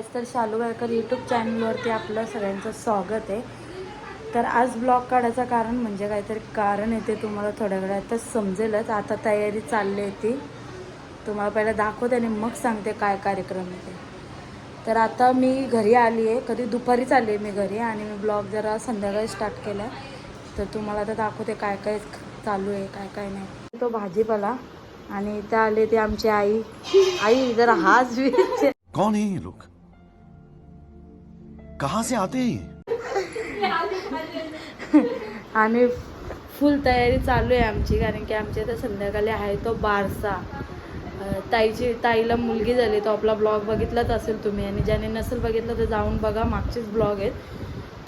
गाईस, तर शालू गायकर यूट्यूब चॅनलवरती आपलं सगळ्यांचं स्वागत आहे. तर आज ब्लॉग काढायचं कारण म्हणजे काहीतरी कारण आहे, ते तुम्हाला थोड्या वेळातच समजेलच. आता तयारी चालली आहे ती तुम्हाला पहिला दाखवते आणि मग सांगते काय कार्यक्रम आहे ते. तर आता मी घरी आली आहे, कधी दुपारीच आली आहे मी घरी, आणि मी ब्लॉग जरा संध्याकाळी स्टार्ट केला आहे. तर तुम्हाला आता दाखवते काय काय चालू आहे, काय काय नाही. तो भाजीपाला, आणि इथं आले ते आमची आई. आई जरा हाच कौन है ये लोग? कहाँ से आते हैं? आणि फुल तयारी चालू आहे आमची, कारण की आमच्या इथं संध्याकाळी आहे तो बारसा. ताईला मुलगी झाली. तो आपला ब्लॉग बघितलाच असेल तुम्ही, आणि ज्याने नसेल बघितलं तर जाऊन बघा, मागचेच ब्लॉग आहेत.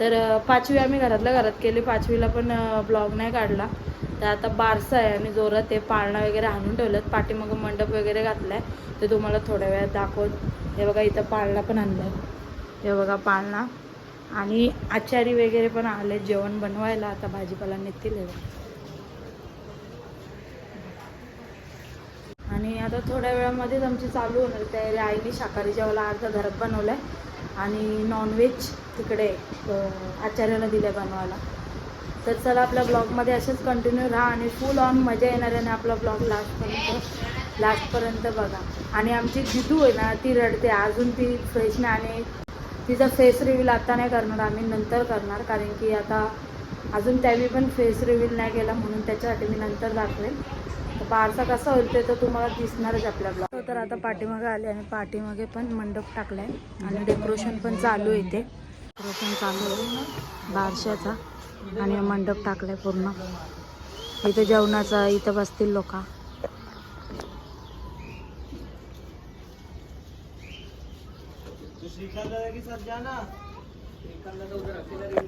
तर 5वी आम्ही घरातल्या घरात केली, 5वीला पण ब्लॉग नाही काढला. तर आता बारसा आहे आणि जोरात ते पाळणा वगैरे आणून ठेवलं, पाठीमागं मंडप वगैरे घातला आहे. ते तुम्हाला थोड्या वेळात दाखवत. हे बघा इथं पाळणा पण आणला आहे, हे बघा पाळणा, आणि आचारी वगैरे पण आले जेवण बनवायला. आता भाजीपाला नेतील. आणि आता थोड्या वेळामध्येच आमची चालू होणार तयारी. आईने शाकाहारी जेवायला अर्धा घरात बनवलं आहे, आणि नॉनव्हेज तिकडे आचार्याला दिलं आहे बनवायला. तर चला आपल्या ब्लॉगमध्ये असेच कंटिन्यू राहा, आणि फुल ऑन मजा येणार आहे. आणि आपला ब्लॉग लास्टपर्यंत बघा. आणि आमची दिदू आहे ना, ती रडते अजून, ती फ्रेश नाही, आणि तिचा फेस रिव्हील आता नाही करणार, आम्ही नंतर करणार. कारण की आता अजून त्यावेळी पण फेस रिव्हील नाही केला, म्हणून त्याच्यासाठी मी नंतर दाखवेन. तर बारसा कसा होईल ते तर तुम्हाला दिसणारच आपल्या ब्लॉग. तर आता पाठीमागे आले, आणि पाठीमागे पण मंडप टाकला आहे, आणि डेकोरेशन पण चालू आहे. इथे डेकोरेशन चालू आहे बारशाचा, आणि मंडप टाकला आहे पूर्ण. इथं जेवणाचा, इथं बसतील लोक.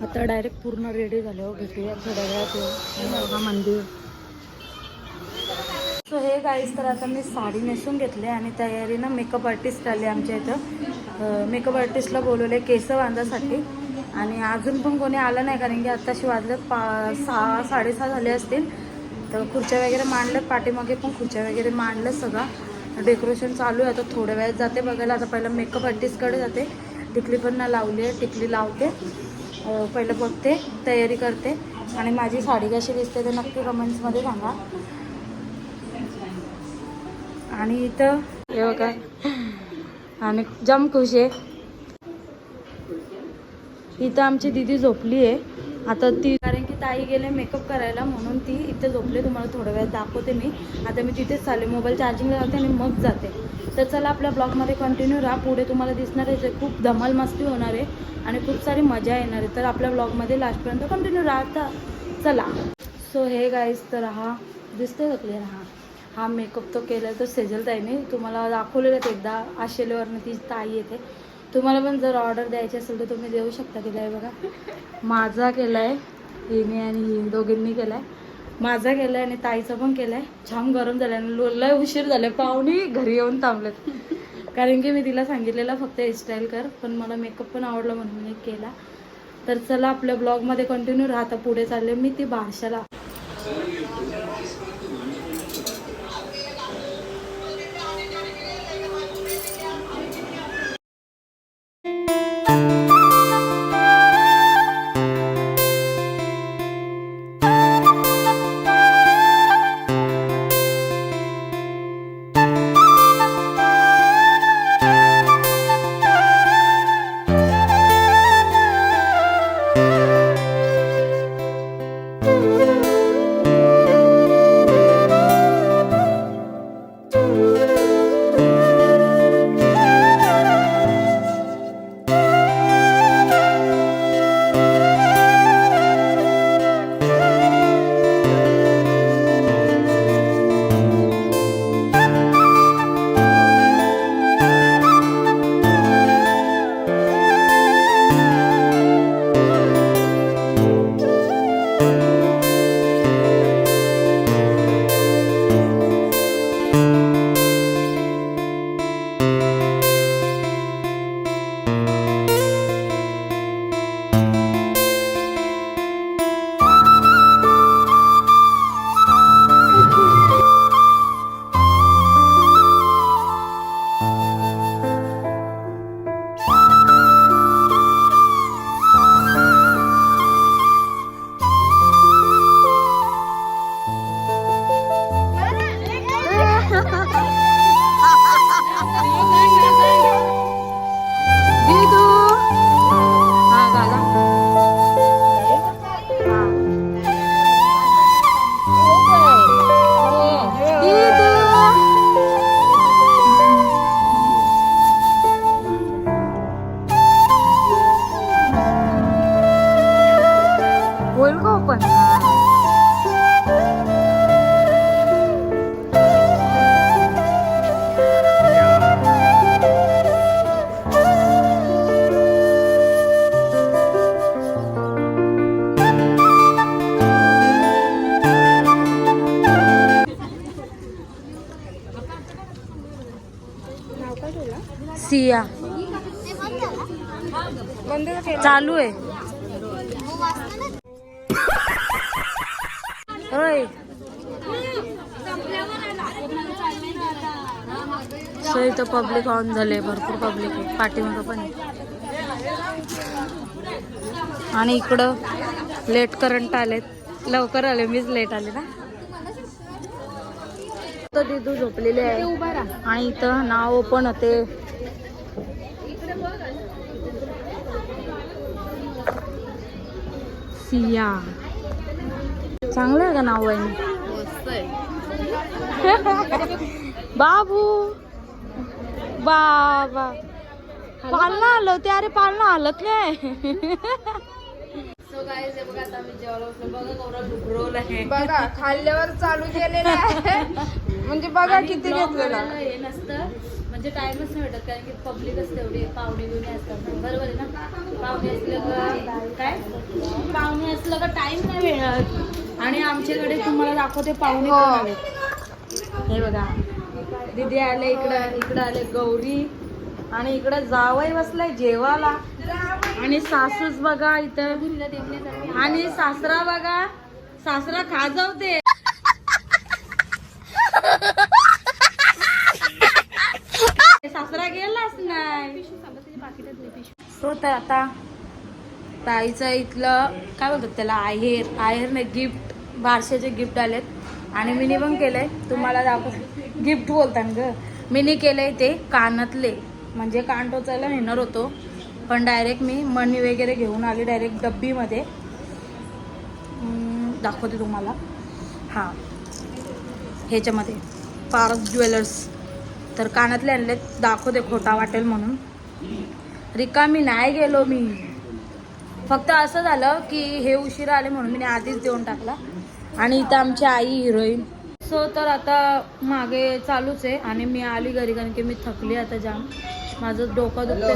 आता डायरेक्ट पूर्ण रेडी झाले हो. भेटूया थोड्या वेळात. हा मंदिर. सो हे गाईस, तर आता मी साडी नेसून घेतली, आणि तयारी ना मेकअप आर्टिस्ट आले आमच्या इथं. मेकअप आर्टिस्टला बोलवले केस बांधासाठी, आणि अजून पण कोणी आलं नाही, कारण की आत्ताशी वाजले 6 साडेसहा झाले असतील. तर खुर्च्या वगैरे मांडल्यात, पाठीमागे पण खुर्च्या वगैरे मांडलं, सगळं डेकोरेशन चालू आहे. आता थोड्या वेळात जाते बघायला. आता पहिलं मेकअप आर्टिस्टकडे जाते, टिकली पण ना लावली आहे, टिकली लावते. पहिलं बघते, तयारी करते, आणि माझी साडी कशी दिसते ते नक्की कमेंट्समध्ये सांगा. आणि इथं हे बघा, आणि जम खुश आहे. इथं आमची दीदी झोपली आहे आता ती, कारण की ताई गेले मेकअप करायला, म्हणून ती इथे झोपली. तुम्हाला थोड्या वेळात दाखवते मी. आता मी तिथेच चालले, मोबाईल चार्जिंगला लावते आणि मग जाते. तर चला आपल्या ब्लॉगमध्ये कंटिन्यू राहा. पुढे तुम्हाला दिसणार आहे खूप धमाल मस्ती होणार आहे, आणि खूप सारी मजा येणार आहे. तर आपल्या ब्लॉगमध्ये लास्टपर्यंत कंटिन्यू राहता. चला. सो हे गाईज, तर हा दिसतोय का क्लिअर? हा मेकअप तो केला तर सेजल ताईने तुम्हाला दाखवलेलं एकदा. आशेलेवरनं ती ताई येते. तुम्हाला पण जर ऑर्डर द्यायची असेल तर तुम्ही देऊ शकता. तिला आहे बघा, माझा केला आहे हिने, आणि ही दोघींनी केला आहे. माझा केला आहे आणि ताईचा पण केला आहे. छान गरम झालं, आणि लय उशीर झाले, पाहुणे घरी येऊन थांबलेत. कारण की मी तिला सांगितलेलं फक्त हेअरस्टाईल कर, पण मला मेकअप पण आवडला म्हणून मी केला. तर चला आपल्या ब्लॉगमध्ये कंटिन्यू राहता. पुढे चालले मी ती बारशाला. सिया चालू आहे. होय सो इथं पब्लिक ऑन झाले, भरपूर पब्लिक आहे, पाठीमागं पण आहे. आणि इकडं लेट करंट आलेत, लवकर आले, मीच लेट आले ना. तर दिदू झोपलेले आहे आणि इथं नाव पण होते. सिया चांगलं आहे का नाव आहे? बाबू बाबा पालना आलं ते, अरे पालना आलं काय? सो गाईज हे बघा, आता मी जेवायला बसलो. बघा केवढा डुबरोल आहे, बघा खाल्ल्यावर चालू केलेलं आहे. म्हणजे बघा किती घेतलेला. हे नसतं म्हणजे टाइमच नाही भेटत, कारण की पब्लिक असते एवढी, पाहुणे बिवणे असतात, बरोबर आहे ना. पाहुणे असलं का काय, पाहुणे असलं का टाइम नाही मिळत. आणि आमच्याकडे तुम्हाला दाखवते पाहुणे कोण आले. हे बघा दीदी आले, इकडं आले गौरी, आणि इकडं जावई बसलाय जेवायला, आणि सासूच बघा इथं, आणि सासरा बघा, सासरा खाजवते. सासरा गेलाच नाही. सो तर आता ताईचं इथलं काय बोलतात त्याला, आहेरने गिफ्ट, बारशाचे गिफ्ट आलेत. आणि मिनी पण केलंय, तुम्हाला दाखव. गिफ्ट बोलतात ग, मिनी केलंय ते कानातले, म्हणजे कान टोचायला नेणार होतो, पण डायरेक्ट मी मणी वगैरे घेऊन आली डायरेक्ट डब्बीमध्ये. दाखवते तुम्हाला. हां ह्याच्यामध्ये पारस ज्वेलर्स, तर कानातले आणलेत, दाखवते खोटा वाटेल म्हणून. रिकामी नाही गेलो मी, फक्त असं झालं की हे उशिरा आले म्हणून मी आधीच देऊन टाकला. आणि इथं आमची आई हिरोईन. सो तर आता मागे चालूच आहे, आणि मी आली घरी कारण की मी थकली आता जाम, माझं डोकं दुखते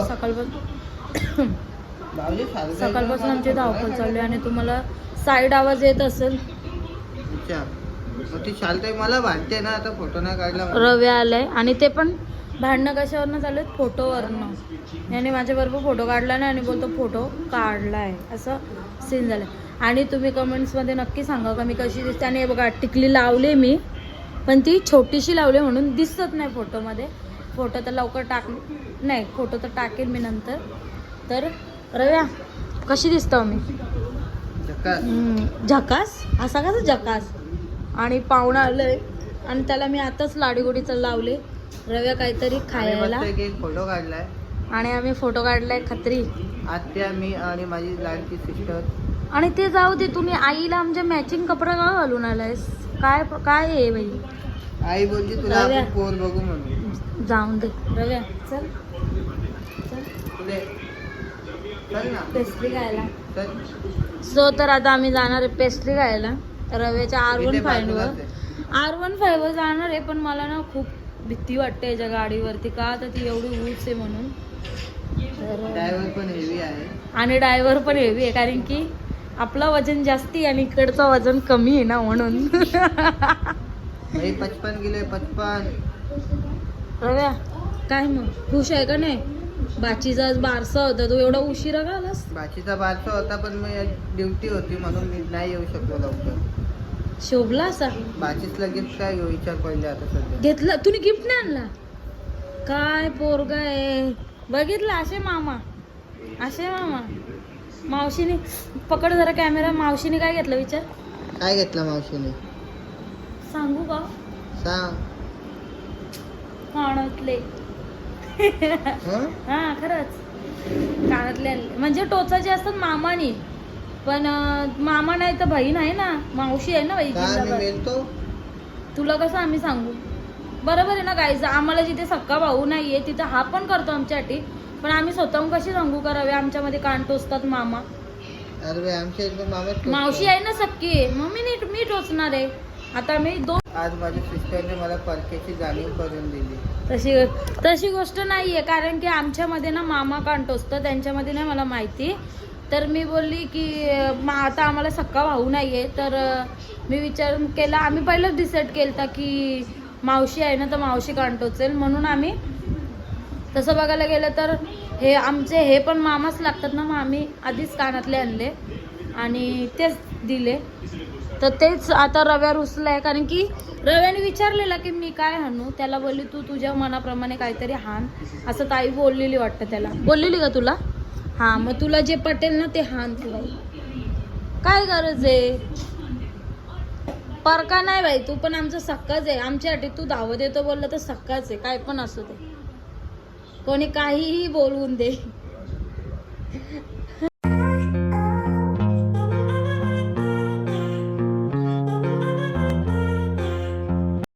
सकाळपासून आमची धावपळ चालली. आणि तुम्हाला साईड आवाज येत असेल. मला वाटते ना आता फोटो नाही काढला. रवी आलाय, आणि ते पण भांडणं कशावरनं चालू आहेत, फोटोवरनं. याने माझ्याबरोबर फोटो काढला नाही आणि बोलतो फोटो काढलाय, असं सीन झालं. आणि तुम्ही कमेंट्समध्ये नक्की सांगा का मी कशी दिसते. आणि बघा टिकली लावले मी, पण ती छोटीशी लावली म्हणून दिसत नाही फोटोमध्ये. फोटो तर लवकर नाही, फोटो तर टाकेल मी नंतर. तर रव्या कशी दिसतो मी? झकास, असा कसा झकास. आणि पाहुणा आलंय, आणि त्याला मी आताच लाडीगोडीचं लावले. रव्या काहीतरी खायला, फोटो काढलाय, आणि आम्ही फोटो काढलाय खत्री, आत्या, मी आणि माझी लाडकी सिस्टर. आणि ते जाऊ दे, तुम्ही आईला आमच्या मॅचिंग कपडा का घालून आलायस? काय काय आहे बाई? आई बोलली तुला आपण पोर बघू म्हणून. जाऊन दे रव्या, चल चल ना पेस्ट्री खायला. चल. सो तर आता आम्ही जाणार आहे पेस्ट्री खायला रव्याच्या R15 वर जाणार आहे. पण मला ना खूप भीती वाटते याच्या गाडीवरती, का तर ती एवढी उंच आहे म्हणून. ड्रायव्हर पण हेवी आहे, आणि ड्रायव्हर पण हेवी आहे, कारण की आपलं वजन जास्ती आणि इकडचं वजन कमी आहे ना म्हणून. 55 किलो 55. रव्या काय मग खुश आहे का नाही? बाचीचा आज बारसा होता, तू एवढा उशिरा का आलास? बाचीचा बारसा होता, पण मी ड्युटी होती म्हणून मी नाही येऊ शकलो लवकर. शोभला असा. बाचीसला गिफ्ट काय घेऊ विचार पडले आता सध्या. घेतला तुम्ही, गिफ्ट नाही आणला काय? पोरगा आहे बघितलं, असे मामा. मावशीने पकड जरा कॅमेरा. मावशीने काय घेतलं विचार? काय घेतलं मावशीने? सांगू का? सांग. कानातले. हा खरंच कानातले आणले, म्हणजे टोचाचे असतात मामानी, पण मामा नाही तर बहीण आहे ना, मावशी आहे ना बाई. तुला कसं आम्ही सांगू? बरोबर आहे ना गाईज. आम्हाला जिथे सक्का भाऊ नाहीये तिथे हा पण करतो आमच्यासाठी, पण आम्ही स्वतःहून कशी सांगू करावे? आमच्यामध्ये कान टोचतात मामा. अरे आमच्या इकडे मामा मावशी आहे ना सक्की, मग मी टोचणार आहे. आता मी आज माझ्या सिस्टरने मला परक्याची जाणीव करून दिली. तशी गोष्ट नाहीये, कारण की आमच्यामध्ये ना मामा कान टोचतं, त्यांच्यामध्ये नाही मला माहिती. तर मी बोलली की आता आम्हाला सक्का भाऊ नाहीये, तर मी विचार केला. आम्ही पहिलंच डिसाईड केलं की मावशी आहे ना, तर मावशी कान टोचेल, म्हणून आम्ही तसं बघायला गेलं तर हे आमचे हे पण मामाच लागतात ना, मग आम्ही आधीच कानातले आणले आणि तेच दिले. तर तेच आता रव्या रुसलाय, कारण की रव्याने विचारलेलं की मी काय हाणू, त्याला बोलली तू तुझ्या मनाप्रमाणे काहीतरी हाण, असं ताई बोललेली वाटतं त्याला. बोललेली का तुला? हां, मग तुला जे पटेल ना ते हाण तुला. काय गरज आहे, परका नाही बाई, तू पण आमचा सक्काच आहे. आमच्यासाठी तू दावत येतो बोललं तर सक्काच आहे, काय पण असू दे, कोणी काहीही बोलवून दे.